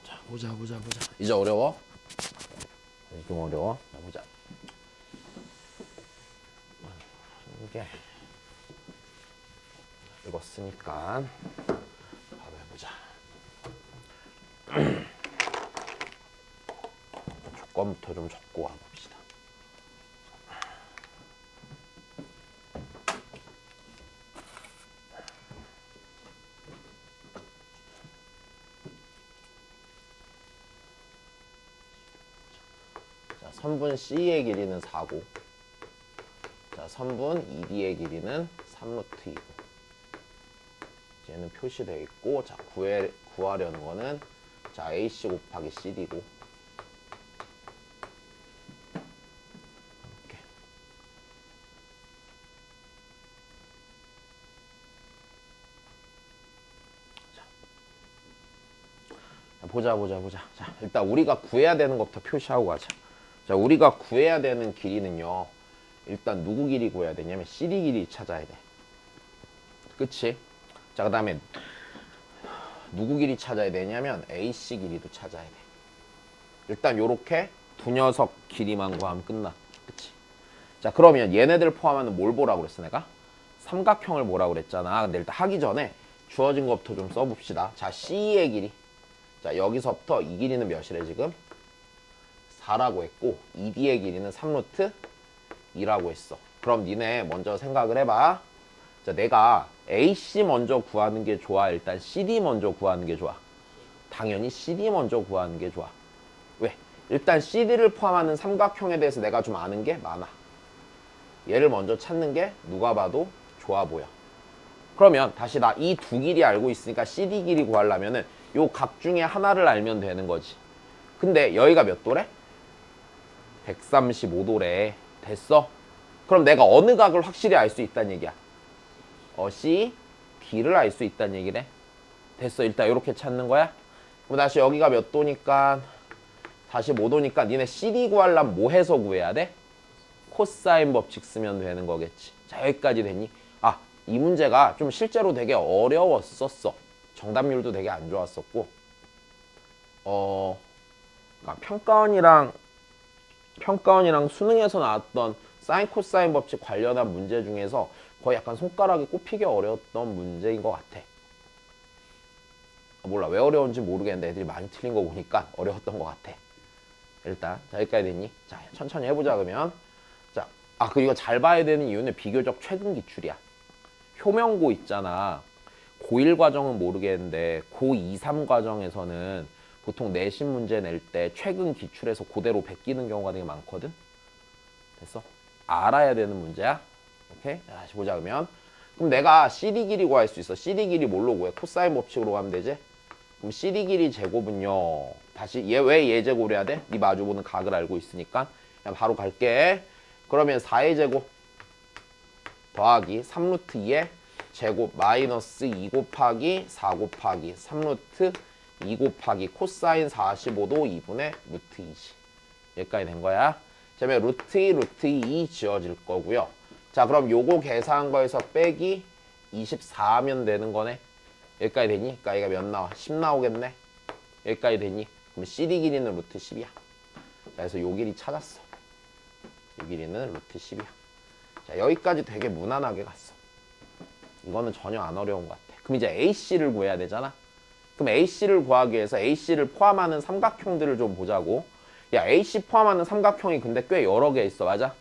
자, 보자. 이제 어려워? 좀 어려워. 자, 보자. 이게 읽었으니까 바로 해보자. 조건부터 좀 적고 와봅시다. 자, 선분 C의 길이는 4고, 자, 선분 ED의 길이는 3루트 2고, 얘는 표시되어 있고, 자, 구하려는 거는 자, AC 곱하기 CD고, 이렇게. 자, 보자. 자, 일단 우리가 구해야 되는 것부터 표시하고 가자. 자, 우리가 구해야 되는 길이는요, 일단 누구 길이 구해야 되냐면 CD 길이 찾아야 돼. 그치? 자, 그 다음에 누구 길이 찾아야 되냐면 AC 길이도 찾아야 돼. 일단 요렇게 두 녀석 길이만 구하면 끝나. 그치? 자, 그러면 얘네들 포함하는 뭘 보라고 그랬어 내가? 삼각형을 보라고 그랬잖아. 근데 일단 하기 전에 주어진 것부터 좀 써봅시다. 자, C의 길이. 자, 여기서부터 이 길이는 몇이래 지금? 4라고 했고, ED의 길이는 3루트 2라고 했어. 그럼 니네 먼저 생각을 해봐. 자, 내가 AC 먼저 구하는 게 좋아? 일단 CD 먼저 구하는 게 좋아? 당연히 CD 먼저 구하는 게 좋아. 왜? 일단 CD를 포함하는 삼각형에 대해서 내가 좀 아는 게 많아. 얘를 먼저 찾는 게 누가 봐도 좋아 보여. 그러면 다시 나 이 두 길이 알고 있으니까 CD 길이 구하려면은 요 각 중에 하나를 알면 되는 거지. 근데 여기가 몇 도래? 135도래. 됐어? 그럼 내가 어느 각을 확실히 알 수 있다는 얘기야. C, D를 알 수 있다는 얘기래. 됐어. 일단 이렇게 찾는 거야. 그럼 다시 여기가 몇 도니까 45도니까 니네 CD 구하려면 뭐 해서 구해야 돼? 코사인 법칙 쓰면 되는 거겠지. 자, 여기까지 됐니? 아, 이 문제가 좀 실제로 되게 어려웠었어. 정답률도 되게 안 좋았었고, 그러니까 평가원이랑 수능에서 나왔던 사인 코사인 법칙 관련한 문제 중에서 거의 약간 손가락에 꼽히기 어려웠던 문제인 것 같아. 몰라, 왜 어려운지 모르겠는데 애들이 많이 틀린 거 보니까 어려웠던 것 같아. 일단 자, 여기까지 됐니? 자, 천천히 해보자. 그러면 자, 그리고 이거 잘 봐야 되는 이유는 비교적 최근 기출이야. 효명고 있잖아. 고1 과정은 모르겠는데 고2, 3 과정에서는 보통 내신 문제 낼 때 최근 기출에서 그대로 베끼는 경우가 되게 많거든. 됐어? 알아야 되는 문제야. 오케이? 자, 다시 보자. 그럼 내가 CD 길이 구할 수 있어. CD 길이 뭘로 구해? 코사인 법칙으로 가면 되지? 그럼 CD 길이 제곱은요, 다시 왜 얘 제곱을 해야 돼? 네 마주보는 각을 알고 있으니까 그냥 바로 갈게. 그러면 4의 제곱 더하기 3루트 2의 제곱 마이너스 2 곱하기 4 곱하기 3루트 2 곱하기 코사인 45도 2분의 루트 2지. 여기까지 된 거야. 자, 그러면 루트 2, 루트 2 지어질 거고요. 자, 그럼 요거 계산한 거에서 빼기 24 하면 되는 거네. 여기까지 되니? 그러니까 얘가 몇 나와? 10 나오겠네. 여기까지 되니? 그럼 CD 길이는 루트 10이야. 자, 그래서 요 길이 찾았어. 요 길이는 루트 10이야. 자, 여기까지 되게 무난하게 갔어. 이거는 전혀 안 어려운 것 같아. 그럼 이제 AC를 구해야 되잖아. 그럼 AC를 구하기 위해서 AC를 포함하는 삼각형들을 좀 보자고. 야, AC 포함하는 삼각형이 근데 꽤 여러 개 있어. 맞아?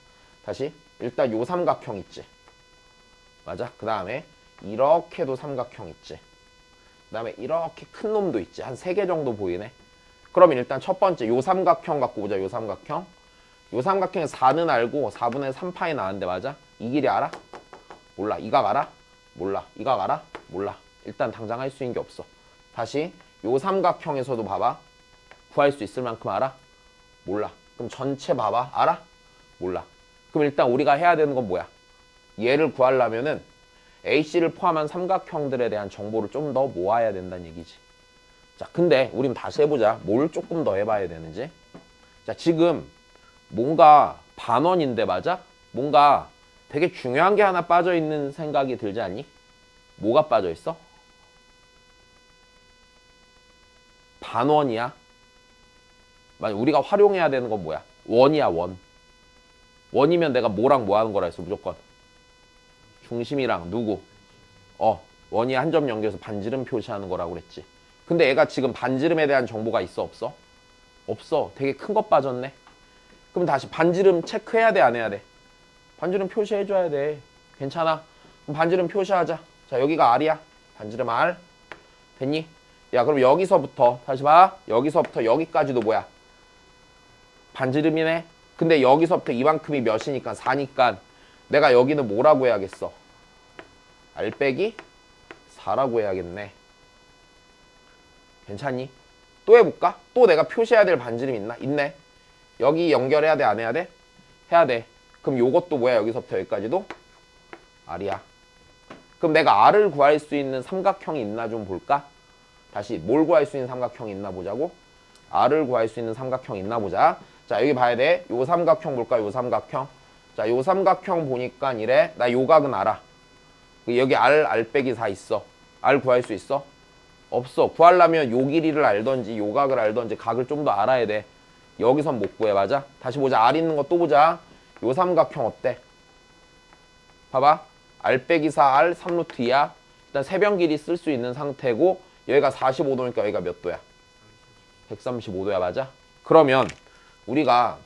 다시 일단 요 삼각형 있지. 맞아? 그 다음에 이렇게도 삼각형 있지. 그 다음에 이렇게 큰 놈도 있지. 한 3개 정도 보이네. 그러면 일단 첫 번째 요 삼각형 갖고 보자. 요 삼각형. 요 삼각형에 4는 알고 4분의 3파이 나왔는데 맞아? 이 길이 알아? 몰라. 이 각 알아? 몰라. 이 각 알아? 몰라. 일단 당장 할 수 있는 게 없어. 다시 요 삼각형에서도 봐봐. 구할 수 있을 만큼 알아? 몰라. 그럼 전체 봐봐. 알아? 몰라. 그럼 일단 우리가 해야 되는 건 뭐야? 얘를 구하려면은 AC를 포함한 삼각형들에 대한 정보를 좀 더 모아야 된다는 얘기지. 자, 근데 우린 다시 해보자. 뭘 조금 더 해봐야 되는지. 자, 지금 뭔가 반원인데 맞아? 뭔가 되게 중요한 게 하나 빠져있는 생각이 들지 않니? 뭐가 빠져 있어? 반원이야. 만약 우리가 활용해야 되는 건 뭐야? 원이야, 원. 원이면 내가 뭐랑 뭐 하는 거라 했어, 무조건. 중심이랑 누구? 원이 한 점 연결해서 반지름 표시하는 거라고 그랬지. 근데 얘가 지금 반지름에 대한 정보가 있어, 없어? 없어. 되게 큰 것 빠졌네. 그럼 다시 반지름 체크해야 돼, 안 해야 돼? 반지름 표시해줘야 돼. 괜찮아. 그럼 반지름 표시하자. 자, 여기가 R이야. 반지름 R. 됐니? 야, 그럼 여기서부터 다시 봐. 여기서부터 여기까지도 뭐야? 반지름이네. 근데 여기서부터 이만큼이 몇이니까 4니까 내가 여기는 뭐라고 해야겠어? R 빼기 4라고 해야겠네. 괜찮니? 또 해볼까? 또 내가 표시해야 될 반지름 있나? 있네. 여기 연결해야 돼, 안 해야 돼? 해야 돼. 그럼 요것도 뭐야? 여기서부터 여기까지도 R이야. 그럼 내가 R을 구할 수 있는 삼각형이 있나 좀 볼까? 다시 뭘 구할 수 있는 삼각형이 있나 보자고? R을 구할 수 있는 삼각형이 있나 보자. 자, 여기 봐야 돼. 요 삼각형 볼까? 요 삼각형. 자, 요 삼각형 보니까 이래. 나 요 각은 알아. 여기 R 빼기 4 있어. R 구할 수 있어? 없어. 구하려면 요 길이를 알던지 요 각을 알던지 각을 좀 더 알아야 돼. 여기선 못 구해. 맞아? 다시 보자. R 있는 거 또 보자. 요 삼각형 어때? 봐봐. R 빼기 4R 3루트 2야. 일단 세변 길이 쓸 수 있는 상태고 여기가 45도니까 여기가 몇 도야? 135도야. 맞아? 그러면 우리가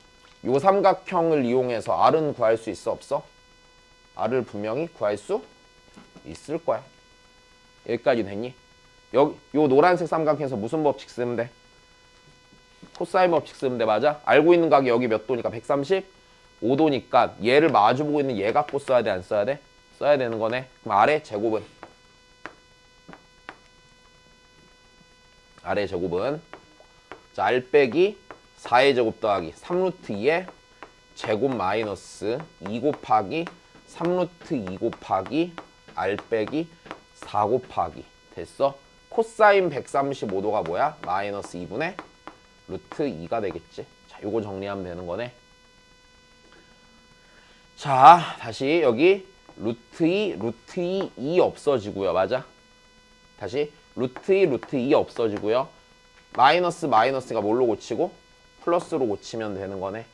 요 삼각형을 이용해서 R은 구할 수 있어? 없어? R을 분명히 구할 수 있을 거야. 여기까지 됐니? 여기 요 노란색 삼각형에서 무슨 법칙 쓰면 돼? 코사인 법칙 쓰면 돼. 맞아? 알고 있는 각이 여기 몇 도니까 135도니까 얘를 마주보고 있는 얘 갖고 써야 돼, 안 써야 돼? 써야 되는 거네. 그럼 아래 제곱은? 아래 제곱은 자, R 빼기 4의 제곱 더하기 3루트 2의 제곱 마이너스 2 곱하기 3루트 2 곱하기 R 빼기 4 곱하기 됐어? 코사인 135도가 뭐야? 마이너스 2분의 루트 2가 되겠지. 자, 요거 정리하면 되는 거네. 자, 다시 여기 루트 2 없어지고요. 맞아? 다시 루트 2 없어지고요. 마이너스가 뭘로 고치고? 플러스로 고치면 되는 거네.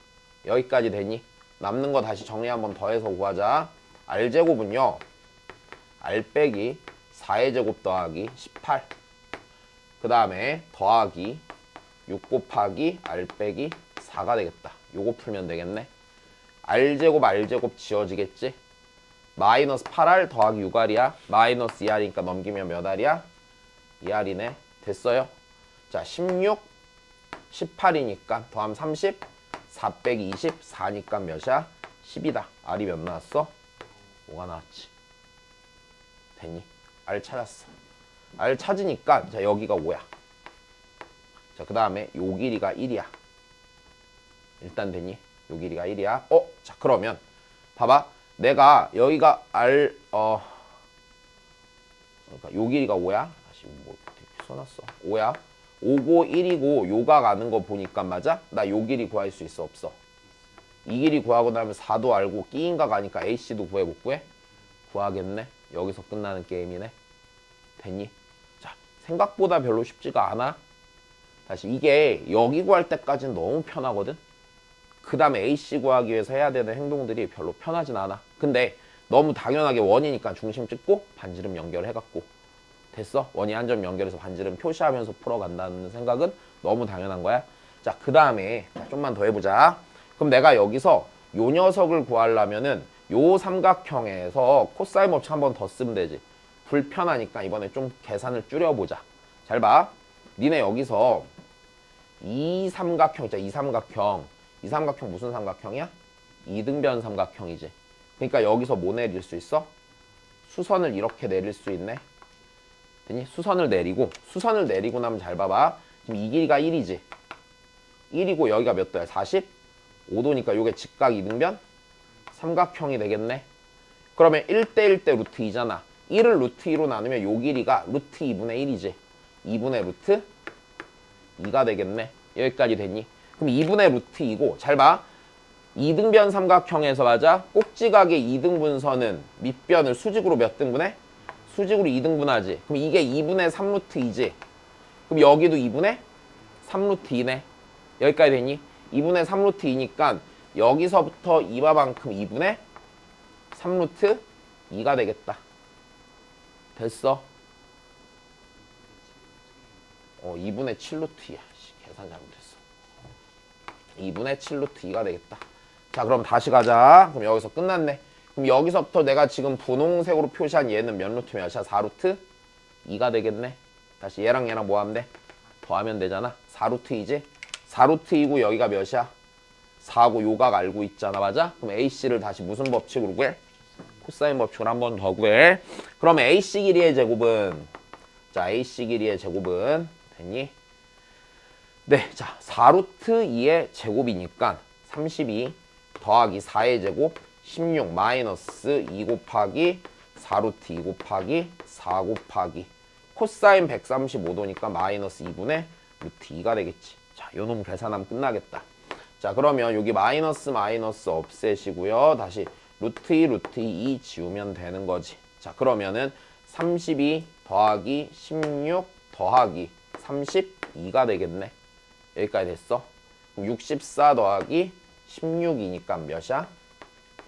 여기까지 되니? 남는 거 다시 정리 한번 더 해서 구하자. R제곱은요. R 빼기 4의 제곱 더하기 18. 그 다음에 더하기 6 곱하기 R 빼기 4가 되겠다. 요거 풀면 되겠네. R제곱 지워지겠지? 마이너스 8R 더하기 6R이야. 마이너스 2R이니까 넘기면 몇 R이야? 2R이네. 됐어요? 자, 16, 18이니까 더하면 30, 4 빼기 20, 4니까 몇이야? 10이다. R이 몇 나왔어? 5가 나왔지. 됐니? R 찾았어. R 찾으니까 자, 여기가 5야. 자, 그 다음에 요 길이가 1이야. 일단 됐니? 요 길이가 1이야. 자, 그러면 봐봐. 내가 여기가 그러니까 요 길이가 5야. 다시 뭐 이렇게 써놨어. 5야. 5고 1이고 요가 가는 거 보니까 맞아? 나 요 길이 구할 수 있어? 없어? 이 길이 구하고 나면 4도 알고 끼인가 가니까 AC도 구해 못 구해? 구하겠네. 여기서 끝나는 게임이네. 됐니? 자, 생각보다 별로 쉽지가 않아. 다시 이게 여기 구할 때까지는 너무 편하거든? 그 다음에 AC 구하기 위해서 해야 되는 행동들이 별로 편하진 않아. 근데 너무 당연하게 원이니까 중심 찍고 반지름 연결해갖고 됐어? 원이 한 점 연결해서 반지름 표시하면서 풀어간다는 생각은 너무 당연한 거야. 자, 그 다음에 좀만 더 해보자. 그럼 내가 여기서 요 녀석을 구하려면은 요 삼각형에서 코사인 법칙 한 번 더 쓰면 되지. 불편하니까 이번에 좀 계산을 줄여보자. 잘 봐. 니네 여기서 이 삼각형 있잖아. 이 삼각형 무슨 삼각형이야? 이등변 삼각형이지. 그러니까 여기서 뭐 내릴 수 있어? 수선을 이렇게 내릴 수 있네. 됐니? 수선을 내리고 나면 잘 봐봐. 지금 이 길이가 1이지. 1이고 여기가 몇 도야? 45도니까 요게 직각 이등변 삼각형이 되겠네. 그러면 1대1 대 루트 2잖아. 1을 루트 2로 나누면 요 길이가 루트 2분의 1이지. 2분의 루트 2가 되겠네. 여기까지 됐니? 그럼 2분의 루트 2고 잘 봐. 이등변 삼각형에서 맞아. 꼭지각의 이등분선은 밑변을 수직으로 몇 등분해? 수직으로 2등분하지. 그럼 이게 2분의 3루트 2지. 그럼 여기도 2분의 3루트 2네. 여기까지 됐니? 2분의 3루트 2니까 여기서부터 이마만큼 2분의 3루트 2가 되겠다. 됐어? 2분의 7루트 2야. 계산 잘못했어. 2분의 7루트 2가 되겠다. 자, 그럼 다시 가자. 그럼 여기서 끝났네. 그럼 여기서부터 내가 지금 분홍색으로 표시한 얘는 몇 루트 몇이야? 4루트 2가 되겠네. 다시 얘랑 얘랑 뭐 하면 돼? 더하면 되잖아. 4루트 2지? 4루트 2고 여기가 몇이야? 4고 요각 알고 있잖아. 맞아? 그럼 AC를 다시 무슨 법칙으로 구해? 코사인 법칙으로 한 번 더 구해. 그럼 AC 길이의 제곱은, 자, AC 길이의 제곱은 됐니? 네, 자, 4루트 2의 제곱이니까 32 더하기 4의 제곱 16 마이너스 2 곱하기 4루트 2 곱하기 4 곱하기 코사인 135도니까 마이너스 2분의 루트 2가 되겠지. 자, 요 놈 계산하면 끝나겠다. 자, 그러면 여기 마이너스 마이너스 없애시고요. 다시 루트 2 루트 2 지우면 되는 거지. 자, 그러면은 32 더하기 16 더하기 32가 되겠네. 여기까지 됐어. 그럼 64 더하기 16이니까 몇이야?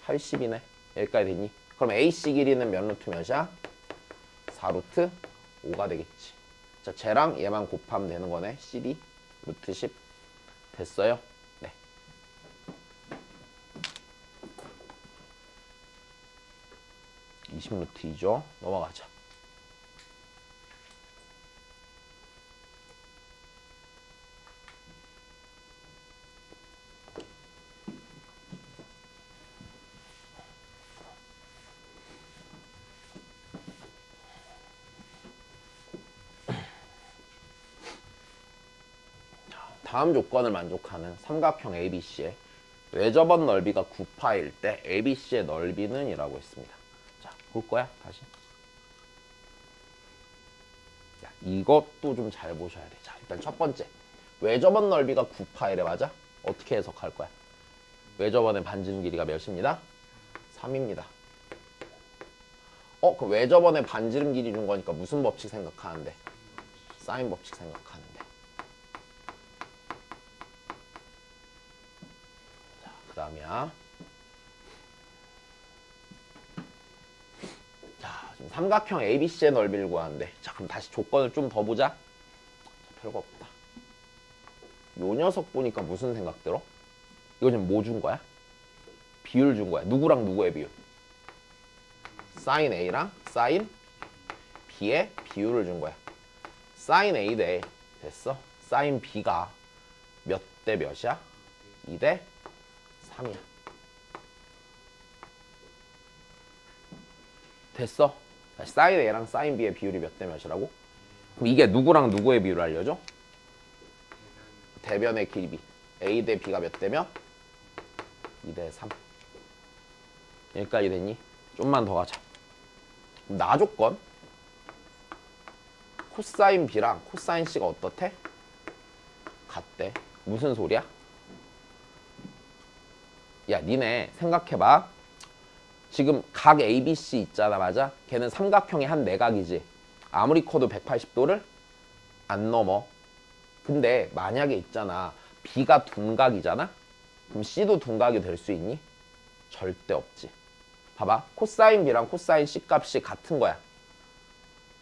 80이네. 여기까지 됐니? 그럼 AC 길이는 몇 루트 몇이야? 4루트 5가 되겠지. 자, 쟤랑 얘만 곱하면 되는 거네. CD 루트 10 됐어요? 네. (20 루트 2죠) 넘어가자. 다음 조건을 만족하는 삼각형 ABC의 외접원 넓이가 9파일 때 ABC의 넓이는 이라고 했습니다. 자, 볼 거야 다시. 자, 이것도 좀 잘 보셔야 돼. 자, 일단 첫 번째 외접원 넓이가 9파일에 맞아? 어떻게 해석할 거야? 외접원의 반지름 길이가 몇입니다? 3입니다. 그 외접원의 반지름 길이 준 거니까 무슨 법칙 생각하는데? 사인 법칙 생각하는데. 그 다음이야. 자, 지금 삼각형 ABC의 넓이를 구하는데, 자, 그럼 다시 조건을 좀 더 보자. 자, 별거 없다. 요 녀석 보니까 무슨 생각 들어? 이거 지금 뭐 준 거야? 비율 준 거야. 누구랑 누구의 비율? 사인 A랑 사인 B의 비율을 준 거야. 사인 A 대 됐어? 사인 B가 몇 대 몇이야? 2 대 3이야. 됐어? 다시 사인 A랑 사인 B의 비율이 몇 대 몇이라고? 그럼 이게 누구랑 누구의 비율을 알려줘? 대변의 길이 A 대 B가 몇 대 몇? 2 대 3. 여기까지 됐니? 좀만 더 가자. 나 조건 코사인 B랑 코사인 C가 어떻대? 같대. 무슨 소리야? 야, 니네 생각해봐. 지금 각 ABC 있잖아, 맞아? 걔는 삼각형의 한 내각이지. 아무리 커도 180도를 안 넘어. 근데 만약에 있잖아, B가 둔각이잖아? 그럼 C도 둔각이 될 수 있니? 절대 없지. 봐봐, 코사인 B랑 코사인 C 값이 같은 거야.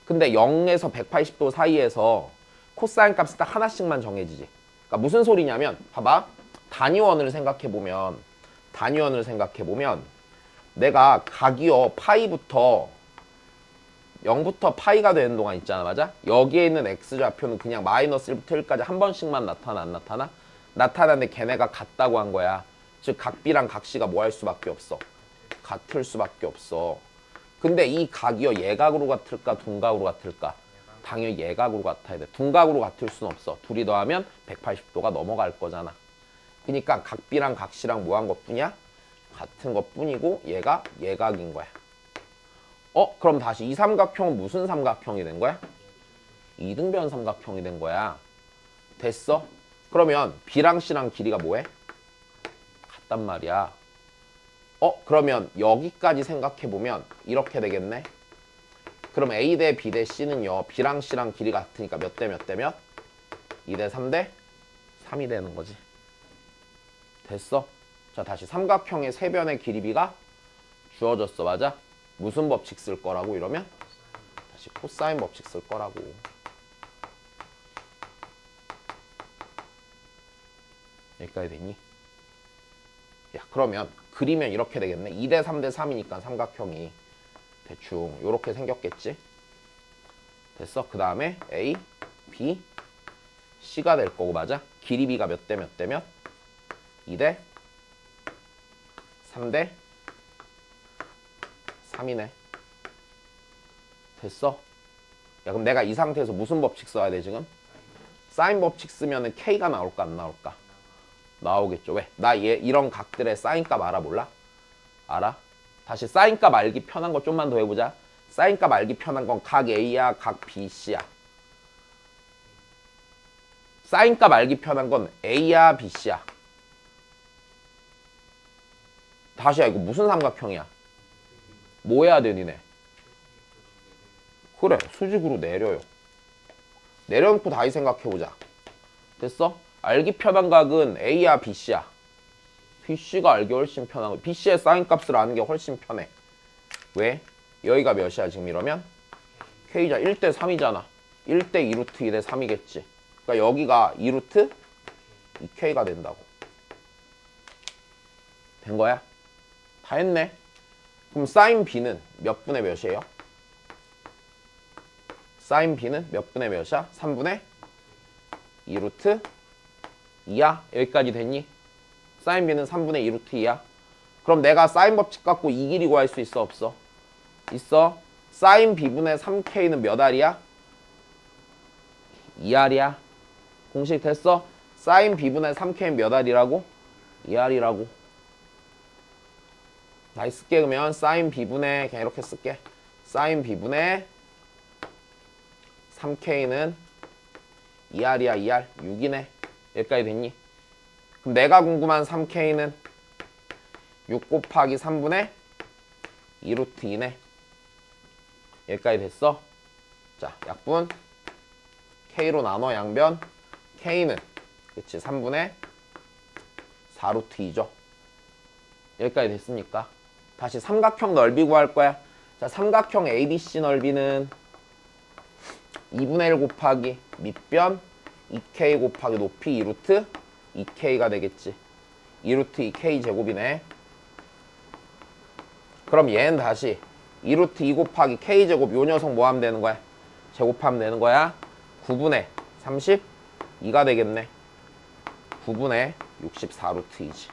근데 0에서 180도 사이에서 코사인 값이 딱 하나씩만 정해지지. 그러니까 무슨 소리냐면, 봐봐, 단위원을 생각해보면 내가 각이요 파이부터 0부터 파이가 되는 동안 있잖아, 맞아? 여기에 있는 x좌표는 그냥 마이너스 1부터 1까지 한 번씩만 나타나, 안 나타나? 나타나는데 걔네가 같다고 한 거야. 즉 각 B랑 각 C가 뭐 할 수밖에 없어? 같을 수밖에 없어. 근데 이 각이요 예각으로 같을까 둔각으로 같을까? 당연히 예각으로 같아야 돼. 둔각으로 같을 수는 없어. 둘이 더하면 180도가 넘어갈 거잖아. 그러니까 각 B랑 각 C랑 뭐 한 것뿐이야? 같은 것뿐이고 얘가 예각인 거야. 그럼 다시 이 삼각형은 무슨 삼각형이 된 거야? 이등변 삼각형이 된 거야. 됐어? 그러면 B랑 C랑 길이가 뭐해? 같단 말이야. 그러면 여기까지 생각해보면 이렇게 되겠네. 그럼 A 대 B 대 C는요. B랑 C랑 길이 같으니까 몇 대 몇 대 몇? 2대 3대 3이 되는 거지. 됐어? 자, 다시 삼각형의 세 변의 길이비가 주어졌어. 맞아? 무슨 법칙 쓸 거라고 이러면? 다시 코사인 법칙 쓸 거라고. 여기까지 됐니? 야, 그러면 그리면 이렇게 되겠네. 2대 3대 3이니까 삼각형이 대충 이렇게 생겼겠지? 됐어? 그 다음에 A, B, C가 될 거고 맞아? 길이비가 몇 대 몇 대 몇? 2대 3대 3이네. 됐어? 야, 그럼 내가 이 상태에서 무슨 법칙 써야 돼 지금? 사인 법칙 쓰면은 K가 나올까 안 나올까? 나오겠죠. 왜? 나 얘 이런 각들의 사인값 알아볼라? 알아? 다시 사인값 알기 편한 거 좀만 더 해보자. 사인값 알기 편한 건 각 A야, 각 B, C야. 사인값 알기 편한 건 A야, B, C야. 다시야, 이거 무슨 삼각형이야? 뭐 해야 돼, 니네? 그래, 수직으로 내려요. 내려놓고 다시 생각해보자. 됐어? 알기 편한 각은 A야, BC야? BC가 알기 훨씬 편한 거. BC의 사인값을 아는 게 훨씬 편해. 왜? 여기가 몇이야 지금 이러면? K자 1대 3이잖아. 1대 2루트 2대 3이겠지. 그러니까 여기가 2루트 2K가 된다고. 된 거야? 다 했네. 그럼 사인 B는 몇 분의 몇이에요? 사인 B는 몇 분의 몇이야? 3분의 2루트 2야? 여기까지 됐니? 사인 B는 3분의 2루트 2야? 그럼 내가 사인 법칙 갖고 이 길이 구할 수 있어 없어? 있어. 사인 B분의 3K는 몇 R이야? 2R이야. 공식 됐어? 사인 B분의 3K는 몇 R이라고? 2R이라고. 다시 쓸게. 그러면 사인 B분의 그냥 이렇게 쓸게. 사인 B분의 3K는 2R이야. 2R 6이네. 여기까지 됐니? 그럼 내가 궁금한 3K는 6 곱하기 3분의 2루트 2네. 여기까지 됐어? 자, 약분 K로 나눠 양변. K는 그치 3분의 4루트 2죠. 여기까지 됐습니까? 다시 삼각형 넓이 구할 거야. 자, 삼각형 ABC 넓이는 2분의 1 곱하기 밑변 2K 곱하기 높이 2루트 2K가 되겠지. 2루트 2K 제곱이네. 그럼 얘는 다시 2루트 2 곱하기 K 제곱 요 녀석 뭐 하면 되는 거야? 제곱하면 되는 거야. 9분의 32가 되겠네. 9분의 64루트 2지.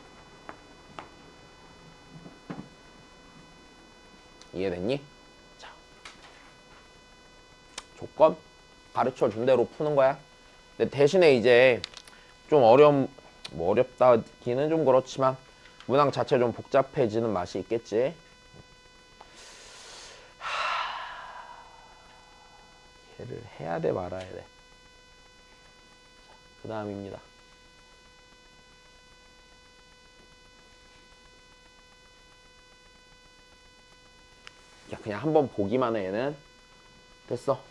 이해됐니? 자, 조건 가르쳐 준 대로 푸는 거야. 근데 대신에 이제 좀 뭐 어렵다기는 좀 그렇지만 문항 자체 좀 복잡해지는 맛이 있겠지. 얘를 해야 돼 말아야 돼. 그 다음입니다. 야, 그냥 한번 보기만 해. 얘는 됐어.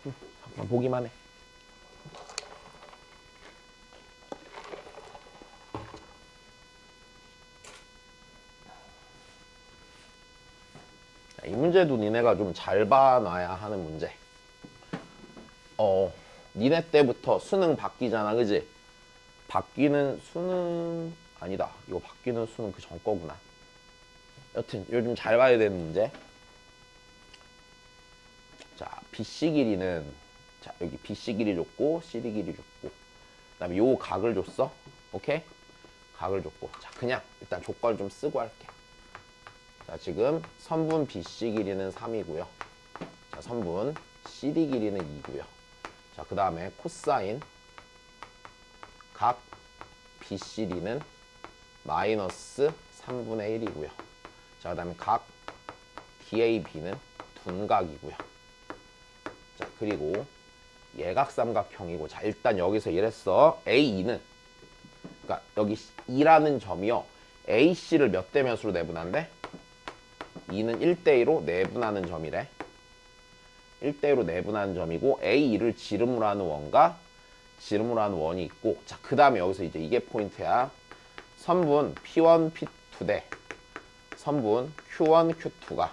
잠깐 보기만 해. 이 문제도 니네가 좀 잘 봐놔야 하는 문제. 니네 때부터 수능 바뀌잖아, 그지? 바뀌는 수능 아니다. 이거 바뀌는 수능 그 전 거구나. 여튼 요즘 잘 봐야 되는 문제. 자, BC 길이는 자 여기 BC 길이 줬고 CD 길이 줬고 그다음에 요 각을 줬어. 오케이? 각을 줬고 자 그냥 일단 조건을 좀 쓰고 할게. 자, 지금 선분 BC 길이는 3이고요. 자, 선분 CD 길이는 2고요. 자, 그 다음에 코사인 각 BCD는 마이너스 3분의 1이고요. 자, 그 다음에 각 DAB는 둔각이고요. 자, 그리고 예각삼각형이고 자, 일단 여기서 이랬어. A2는 그러니까 여기 2라는 점이요. AC를 몇 대 몇으로 내분한대? 2는 1대 2로 내분하는 점이래. 1대1로 내분하는 점이고 A2를 지름으로 하는 원과 지름으로 하는 원이 있고 자, 그 다음에 여기서 이제 이게 포인트야. 선분 P1, P2 대 선분 Q1, Q2가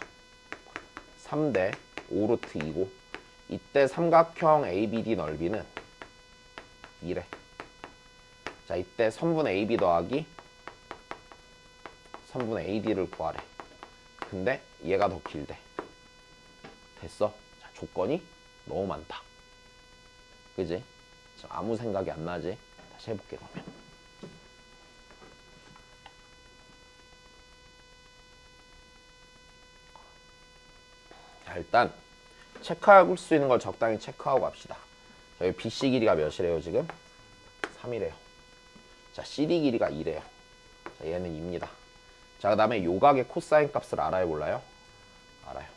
3대 5루트 2고 이때 삼각형 ABD 넓이는 2래. 자, 이때 선분 AB 더하기 선분 AD를 구하래. 근데 얘가 더 길대. 됐어? 자, 조건이 너무 많다. 그지? 지금 아무 생각이 안 나지? 다시 해볼게 그러면. 자, 일단 체크할 수 있는 걸 적당히 체크하고 갑시다. 저희 BC 길이가 몇이래요 지금? 3이래요. 자, CD 길이가 2래요. 자, 얘는 2입니다. 자, 그 다음에 요각의 코사인 값을 알아요 몰라요? 알아요.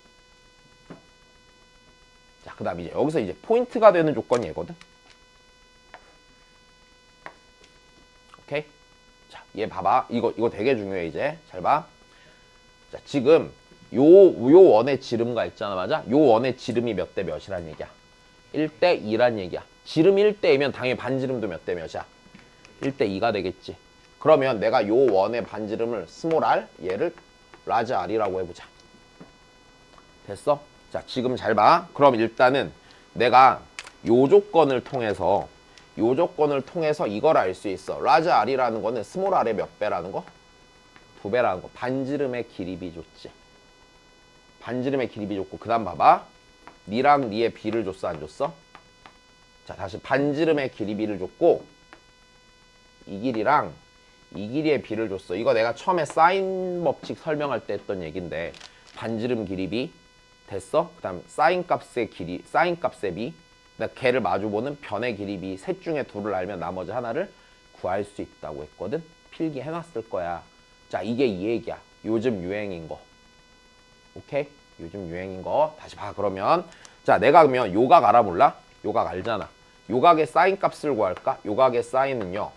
자, 그 다음 이제 여기서 이제 포인트가 되는 조건이 얘거든. 오케이? 자, 얘 봐봐. 이거 되게 중요해 이제. 잘 봐. 자, 지금 요 원의 지름과 있잖아, 맞아? 요 원의 지름이 몇 대 몇이란 얘기야? 1대 2란 얘기야. 지름 1대이면 당연히 반지름도 몇 대 몇이야? 1대 2가 되겠지. 그러면 내가 요 원의 반지름을 스몰 r, 얘를 라지 r이라고 해보자. 됐어? 자, 지금 잘 봐. 그럼 일단은 내가 요 조건을 통해서 이걸 알 수 있어. 라지 r이라는 거는 스몰 r의 몇 배라는 거? 2배라는 거. 반지름의 길이비 줬지. 반지름의 길이비 줬고 그 다음 봐봐. 니랑 니의 비를 줬어 안 줬어? 자, 다시 반지름의 길이비를 줬고 이 길이랑 이 길이의 비를 줬어. 이거 내가 처음에 사인 법칙 설명할 때 했던 얘긴데 반지름 길이비 됐어? 그 다음 사인 값의 길이, 사인 값의 비, 걔를 마주보는 변의 길이비 셋 중에 둘을 알면 나머지 하나를 구할 수 있다고 했거든. 필기 해놨을 거야. 자, 이게 이 얘기야. 요즘 유행인 거. 오케이? 요즘 유행인 거. 다시 봐 그러면. 자, 내가 그러면 요각 알아볼라? 요각 알잖아. 요각의 사인 값을 구할까? 요각의 사인은요.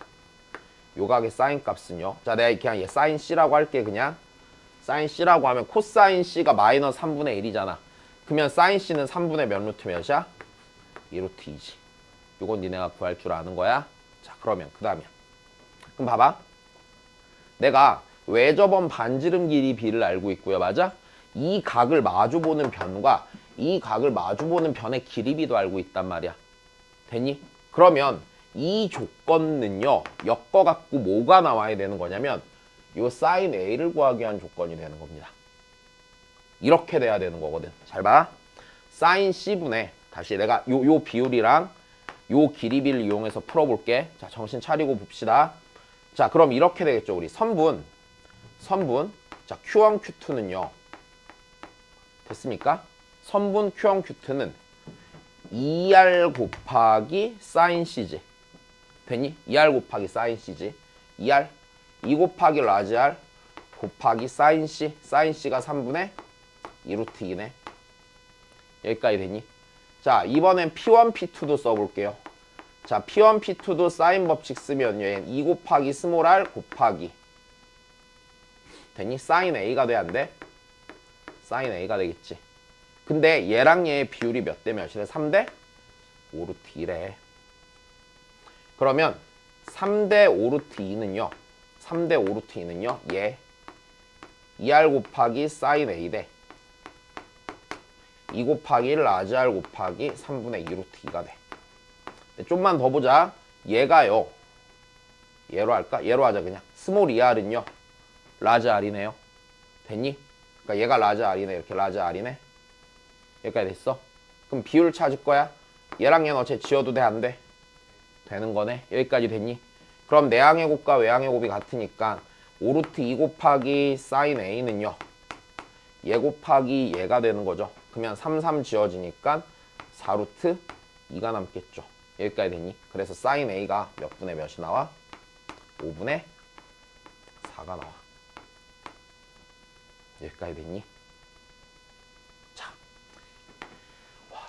요각의 사인 값은요. 자, 내가 그냥 얘 사인 C라고 할게 그냥. 사인 C라고 하면 코사인 C가 마이너스 3분의 1이잖아. 그러면 사인 C는 3분의 몇 루트 몇이야? 2루트 2지. 요건 니네가 구할 줄 아는 거야. 자, 그러면 그 다음이야. 그럼 봐봐. 내가 외접원 반지름 길이 B를 알고 있고요. 맞아? 이 각을 마주보는 변과 이 각을 마주보는 변의 길이 B도 알고 있단 말이야. 됐니? 그러면 이 조건은요. 엮어갖고 뭐가 나와야 되는 거냐면 요 사인 A를 구하기 위한 조건이 되는 겁니다. 이렇게 돼야 되는 거거든. 잘 봐. 사인 C분의 다시 내가 요 비율이랑 요 길이비를 이용해서 풀어볼게. 자, 정신 차리고 봅시다. 자, 그럼 이렇게 되겠죠. 우리 선분. 자, Q1, Q2는요. 됐습니까? 선분 Q1, Q2는 2R 곱하기 사인 C지. 됐니? 2R 곱하기 사인 C지. 2R 2 곱하기 라지 R 곱하기 사인 C. 사인 C가 3분의 2루트 2네. 여기까지 됐니? 자, 이번엔 P1, P2도 써볼게요. 자, P1, P2도 사인 법칙 쓰면 얘는 2 곱하기 스몰 r 곱하기 됐니? 사인 A가 돼, 안 돼? 사인 A가 되겠지. 근데 얘랑 얘의 비율이 몇 대 몇이래? 3대 5루트 2래. 그러면 3대 5루트 2는요. 3대 5루트 2는요. 얘 2R 곱하기 사인 A 대 2 곱하기 라지 R 곱하기 3분의 2루트 2가 돼. 좀만 더 보자. 얘가요. 얘로 할까? 얘로 하자 그냥. 스몰 2R은요. 라지 R이네요. 됐니? 그러니까 얘가 라지 R이네. 이렇게 라지 R이네. 여기까지 됐어. 그럼 비율을 찾을 거야. 얘랑 얘는 어차피 지워도 돼? 안 돼? 되는 거네. 여기까지 됐니? 그럼 내항의 곱과 외항의 곱이 같으니까 5루트 2 곱하기 사인 A는요. 얘 곱하기 얘가 되는 거죠. 그러면 3, 3 지워지니까 4루트 2가 남겠죠. 여기까지 됐니? 그래서 사인 A가 몇 분의 몇이 나와? 5분의 4가 나와. 여기까지 됐니? 자,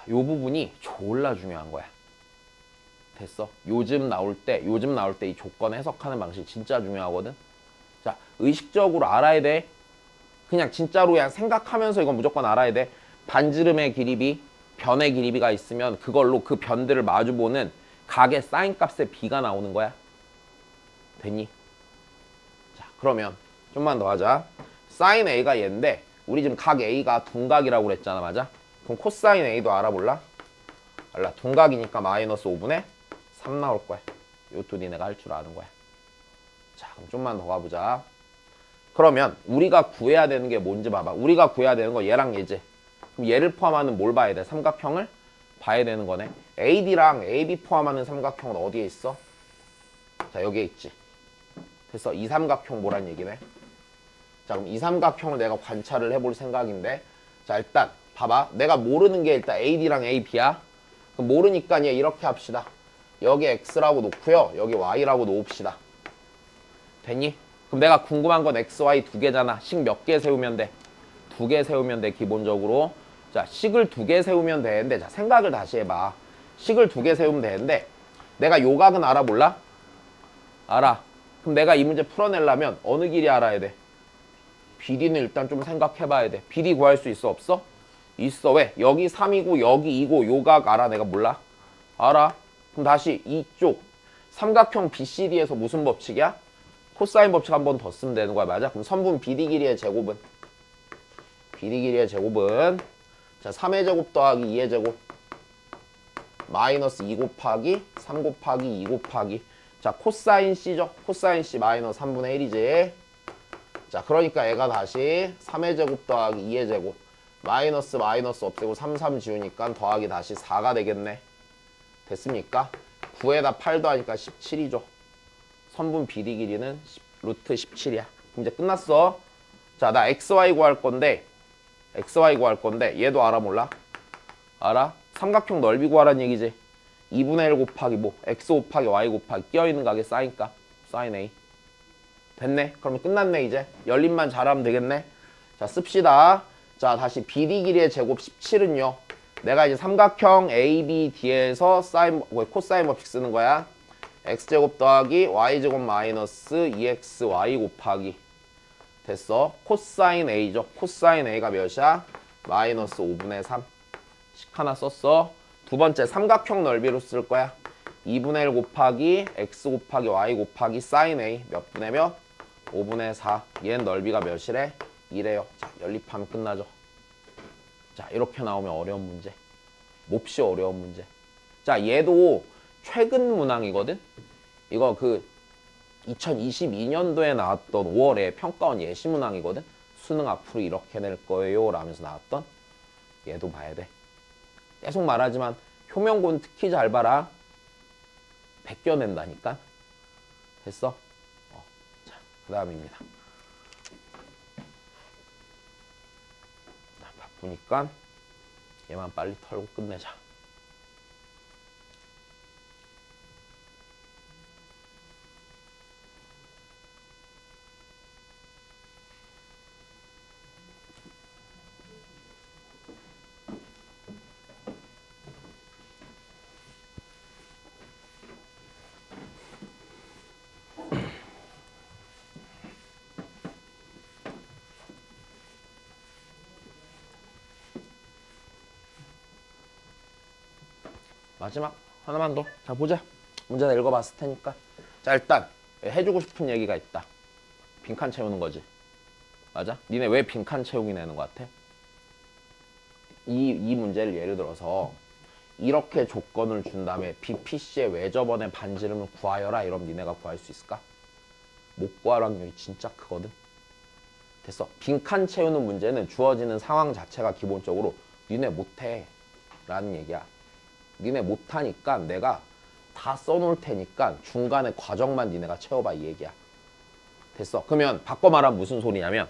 이 부분이 졸라 중요한 거야. 됐어? 요즘 나올 때 이 조건 해석하는 방식 진짜 중요하거든. 자, 의식적으로 알아야 돼. 그냥 진짜로 그냥 생각하면서 이건 무조건 알아야 돼. 반지름의 길이 B, 변의 길이가 있으면 그걸로 그 변들을 마주보는 각의 사인 값의 비가 나오는 거야. 됐니? 자, 그러면 좀만 더 하자. 사인 A가 얘인데 우리 지금 각 A가 둔각이라고 그랬잖아. 맞아? 그럼 코사인 A도 알아볼라? 알라. 둔각이니까 마이너스 5분의 3 나올 거야. 요것도 니네가 할 줄 아는 거야. 자, 그럼 좀만 더 가보자. 그러면 우리가 구해야 되는 게 뭔지 봐봐. 우리가 구해야 되는 거 얘랑 얘지. 그럼 얘를 포함하는 뭘 봐야 돼? 삼각형을 봐야 되는 거네. AD랑 AB 포함하는 삼각형은 어디에 있어? 자, 여기에 있지. 됐어. 이 삼각형 뭐란 얘기네. 자, 그럼 이 삼각형을 내가 관찰을 해볼 생각인데, 자, 일단 봐봐. 내가 모르는 게 일단 AD랑 AB야. 그럼 모르니까 얘 이렇게 합시다. 여기 X라고 놓고요. 여기 Y라고 놓읍시다. 됐니? 그럼 내가 궁금한 건 X, Y 두 개잖아. 식 몇 개 세우면 돼? 두 개 세우면 돼, 기본적으로. 자, 식을 두 개 세우면 되는데, 자, 생각을 다시 해봐. 식을 두 개 세우면 되는데, 내가 요 각은 알아볼라? 알아. 그럼 내가 이 문제 풀어내려면 어느 길이 알아야 돼? 비리는 일단 좀 생각해봐야 돼. 비리 구할 수 있어, 없어? 있어. 왜? 여기 3이고 여기 2고 요 각 알아? 내가 몰라? 알아. 그럼 다시 이쪽 삼각형 BCD에서 무슨 법칙이야? 코사인 법칙 한 번 더 쓰면 되는 거야. 맞아? 그럼 선분 BD 길이의 제곱은? BD 길이의 제곱은 자, 3의 제곱 더하기 2의 제곱 마이너스 2 곱하기 3 곱하기 2 곱하기 자, 코사인 C죠? 코사인 C 마이너스 3분의 1이지. 자, 그러니까 얘가 다시 3의 제곱 더하기 2의 제곱 마이너스 마이너스 없애고 3, 3 지우니까 더하기 다시 4가 되겠네. 됐습니까? 9에다 8 더하니까 17이죠. 선분 BD 길이는 루트 17이야. 그럼 이제 끝났어. 자, 나 XY 구할 건데 XY 구할 건데 얘도 알아 몰라? 알아? 삼각형 넓이 구하라는 얘기지. 2분의 1 곱하기 뭐 X 곱하기 Y 곱하기 끼어있는 각의 사인값 사인 A. 됐네. 그러면 끝났네. 이제 열림만 잘하면 되겠네. 자, 씁시다. 자, 다시 BD 길이의 제곱 17은요 내가 이제 삼각형 ABD에서 코사인 법칙 쓰는 거야. X제곱 더하기 Y제곱 마이너스 2XY 곱하기 됐어. 코사인 A죠. 코사인 A가 몇이야? 마이너스 5분의 3. 식 하나 썼어. 두 번째 삼각형 넓이로 쓸 거야. 2분의 1 곱하기 X 곱하기 Y 곱하기 사인 A 몇 분의 몇? 5분의 4. 얘는 넓이가 몇이래? 2래요. 자, 연립하면 끝나죠. 자, 이렇게 나오면 어려운 문제. 몹시 어려운 문제. 자, 얘도 최근 문항이거든? 이거 그 2022년도에 나왔던 5월에 평가원 예시 문항이거든? 수능 앞으로 이렇게 낼 거예요 라면서 나왔던 얘도 봐야 돼. 계속 말하지만 효명고는 특히 잘 봐라. 베껴낸다니까. 됐어? 자, 그 다음입니다. 바쁘니까 얘만 빨리 털고 끝내자. 마지막 하나만 더. 자, 보자. 문제 다 읽어봤을 테니까. 자, 일단 해주고 싶은 얘기가 있다. 빈칸 채우는 거지. 맞아? 니네 왜 빈칸 채우기 내는 것 같아? 이 문제를 예를 들어서 이렇게 조건을 준 다음에 BPC의 외접원의 반지름을 구하여라 이러면 니네가 구할 수 있을까? 못 구할 확률이 진짜 크거든. 됐어. 빈칸 채우는 문제는 주어지는 상황 자체가 기본적으로 니네 못해 라는 얘기야. 니네 못하니까 내가 다 써놓을 테니까 중간에 과정만 니네가 채워봐 이 얘기야. 됐어. 그러면 바꿔 말하면 무슨 소리냐면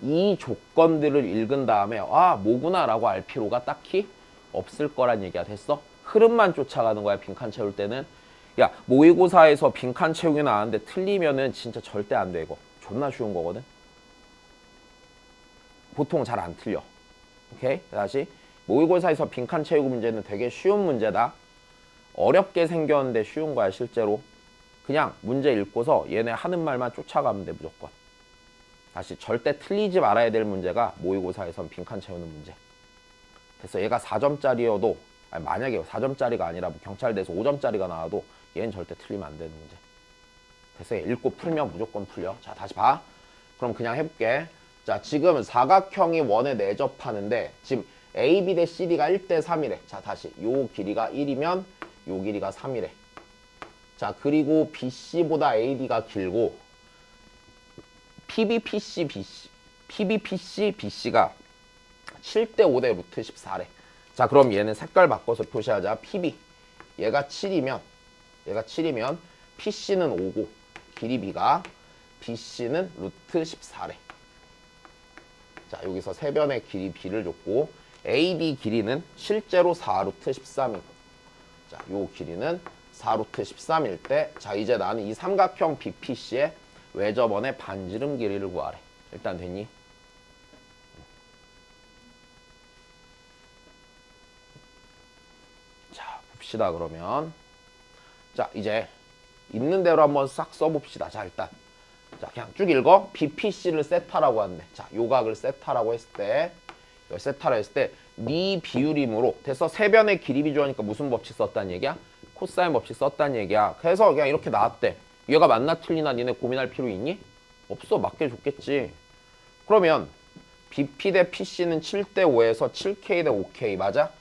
이 조건들을 읽은 다음에 아 뭐구나 라고 알 필요가 딱히 없을 거란 얘기야. 됐어? 흐름만 쫓아가는 거야 빈칸 채울 때는. 야 모의고사에서 빈칸 채우기 나왔는데 틀리면은 진짜 절대 안 돼. 이거 존나 쉬운 거거든. 보통 잘 안 틀려. 오케이? 다시 모의고사에서 빈칸 채우기 문제는 되게 쉬운 문제다. 어렵게 생겼는데 쉬운 거야 실제로. 그냥 문제 읽고서 얘네 하는 말만 쫓아가면 돼 무조건. 다시 절대 틀리지 말아야 될 문제가 모의고사에선 빈칸 채우는 문제. 됐어. 얘가 4점짜리여도 만약에 4점짜리가 아니라 뭐 경찰대에서 5점짜리가 나와도 얘는 절대 틀리면 안 되는 문제. 됐어. 읽고 풀면 무조건 풀려. 자, 다시 봐. 그럼 그냥 해볼게. 자, 지금 사각형이 원에 내접하는데 지금 AB 대 CD가 1대 3이래. 자, 다시 요 길이가 1이면 요 길이가 3이래. 자, 그리고 BC보다 AD가 길고 PBPC, BC가 7대 5대 루트 14래. 자, 그럼 얘는 색깔 바꿔서 표시하자. PB 얘가 7이면 PC는 5고 길이 B가 BC는 루트 14래. 자, 여기서 세 변의 길이 B를 줬고 AD 길이는 실제로 4루트 13이고 자, 요 길이는 4루트 13일 때 자, 이제 나는 이 삼각형 BPC의 외접원의 반지름 길이를 구하래. 일단 됐니? 자, 봅시다 그러면. 자, 이제 있는 대로 한번 싹 써봅시다. 자, 일단 자, 그냥 쭉 읽어. BPC를 세타라고 하는데 자, 요각을 세타라고 했을 때 이걸 세타라 했을 때 네 비율이므로 됐어. 세 변의 길이 비주하니까 무슨 법칙 썼다는 얘기야? 코사인 법칙 썼다는 얘기야. 그래서 그냥 이렇게 나왔대. 얘가 맞나 틀리나 니네 고민할 필요 있니? 없어. 맞게 줬겠지. 그러면 BP 대 PC는 7대 5에서 7K 대 5K 맞아?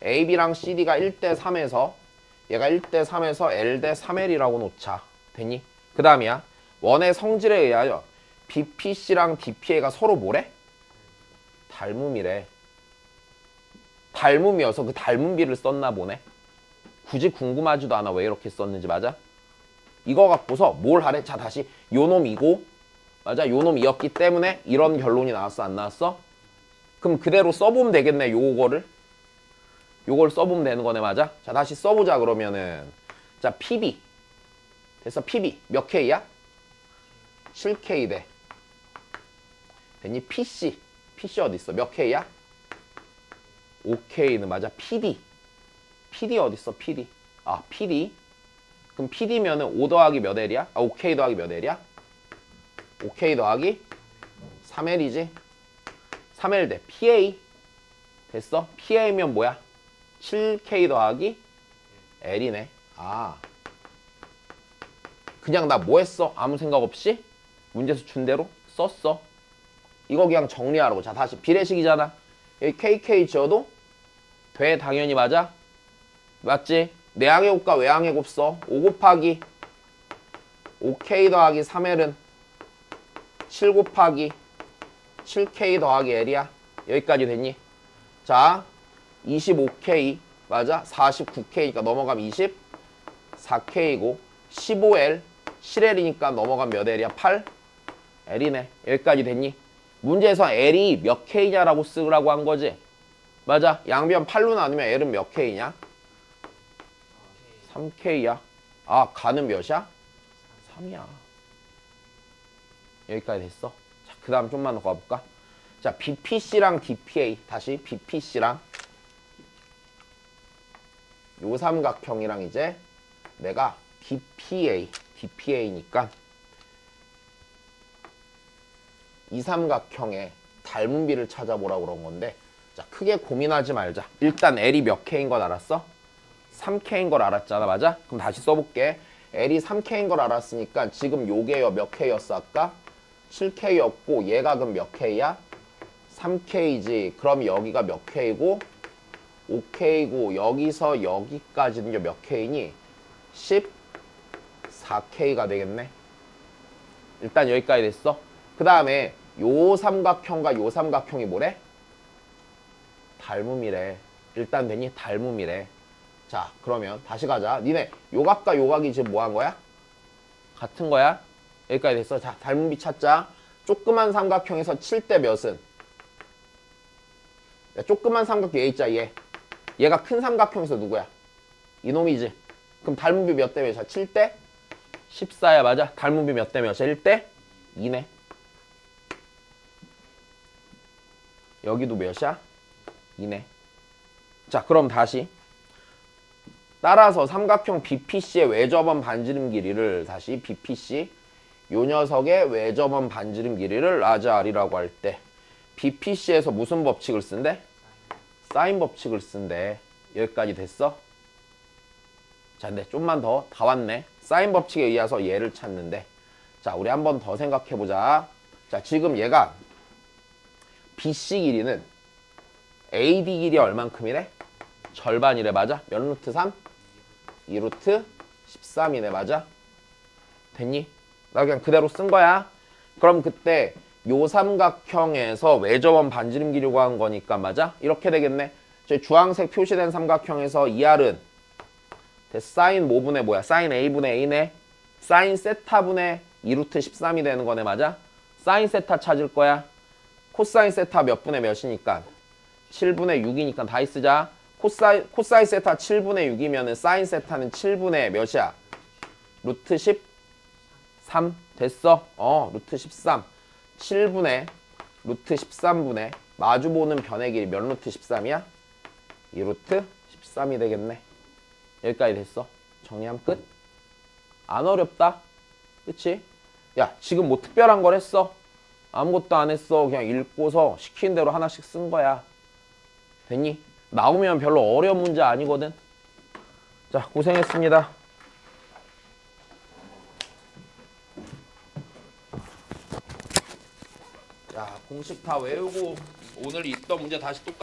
AB랑 CD가 1대 3에서 얘가 1대 3에서 L 대 3L이라고 놓자. 됐니? 그 다음이야. 원의 성질에 의하여 BPC랑 DPA가 서로 뭐래? 닮음이래. 닮음이어서 그 닮은 비를 썼나 보네. 굳이 궁금하지도 않아 왜 이렇게 썼는지. 맞아? 이거 갖고서 뭘 하래? 자, 다시 요놈이고 맞아? 요놈이었기 때문에 이런 결론이 나왔어 안 나왔어? 그럼 그대로 써보면 되겠네. 요걸 써보면 되는 거네. 맞아? 자, 다시 써보자 그러면은 자, PB 됐어. PB 몇 K야? 7K 대 됐니? PC 어디 있어? 몇 K야? 5K는 맞아. PD 어디 있어? PD 아, PD 그럼 PD면은 5 더하기 몇 L이야? 아, 5K 더하기 몇 L이야? 5K 더하기 3L이지. 3L 대 PA 됐어? PA면 뭐야? 7K 더하기 L이네. 아, 그냥 나 뭐 했어? 아무 생각 없이 문제수 준 대로 썼어. 이거 그냥 정리하라고. 자, 다시 비례식이잖아. 여기 KK 지어도 돼. 당연히 맞아. 맞지? 내항의 곱과 외항의 곱 써. 5 곱하기 5K 더하기 3L은 7 곱하기 7K 더하기 L이야. 여기까지 됐니? 자, 25K 맞아? 49K니까 넘어가면 24K고 15L 7L이니까 넘어가면 몇 L이야? 8L이네. 여기까지 됐니? 문제에서 L이 몇 K냐라고 쓰라고 한 거지? 맞아. 양변 8로 나누면 L은 몇 K냐? 3K야. 아, 가는 몇이야? 3이야. 여기까지 됐어. 자, 그 다음 좀만 더 가볼까? 자, BPC랑 DPA 다시 BPC랑 요 삼각형이랑 이제 내가 DPA니까 이 삼각형의 닮은 비를 찾아보라고 그런 건데 자, 크게 고민하지 말자. 일단 L이 몇 K인 걸 알았어? 3K인 걸 알았잖아. 맞아? 그럼 다시 써볼게. L이 3K인 걸 알았으니까 지금 요게 몇 K였어 아까? 7K였고 얘가 그럼 몇 K야? 3K지. 그럼 여기가 몇 K고? 5K고 여기서 여기까지는 몇 K니? 14K가 되겠네. 일단 여기까지 됐어. 그 다음에 요 삼각형과 요 삼각형이 뭐래? 닮음이래. 일단 되니? 닮음이래. 자, 그러면 다시 가자. 니네 요각과 요각이 지금 뭐 한 거야? 같은 거야? 여기까지 됐어. 자, 닮음비 찾자. 조그만 삼각형에서 7대 몇은? 야, 조그만 삼각형 얘 있자, 얘. 얘가 큰 삼각형에서 누구야? 이놈이지. 그럼 닮음비 몇 대 몇이야? 7대 14야. 맞아? 닮음비 몇 대 몇이야? 1대 2네. 여기도 몇이야? 2네. 자, 그럼 다시 따라서 삼각형 BPC의 외접원 반지름 길이를 다시 BPC 요 녀석의 외접원 반지름 길이를 라지 R이라고 할 때 BPC에서 무슨 법칙을 쓴대? 사인 법칙을 쓴대. 여기까지 됐어? 자, 근데 좀만 더 다 왔네. 사인 법칙에 의해서 얘를 찾는데. 자, 우리 한 번 더 생각해보자. 자, 지금 얘가 BC 길이는 AD 길이 얼만큼이래? 절반이래. 맞아? 몇 루트 3? 2루트 13이네. 맞아? 됐니? 나 그냥 그대로 쓴 거야. 그럼 그때 요 삼각형에서 외접원 반지름 길이 구한 거니까 맞아? 이렇게 되겠네. 저 주황색 표시된 삼각형에서 2R은 사인 뭐분의 뭐야? 사인 A분의 A네. 사인 세타분의 2루트 13이 되는 거네. 맞아? 사인 세타 찾을 거야. 코사인 세타 몇 분의 몇이니까? 7분의 6이니까 다시 쓰자. 코사인 세타 7분의 6이면 사인 세타는 7분의 몇이야? 루트 13 됐어? 루트 13 7분의 루트 13분의 마주보는 변의 길이 몇 루트 13이야? 2루트 13이 되겠네. 여기까지 됐어. 정리하면 끝. 안 어렵다. 그치? 야, 지금 뭐 특별한 걸 했어? 아무것도 안 했어. 그냥 읽고서 시킨 대로 하나씩 쓴 거야. 됐니? 나오면 별로 어려운 문제 아니거든. 자, 고생했습니다. 자, 공식 다 외우고 오늘 있던 문제 다시 똑같이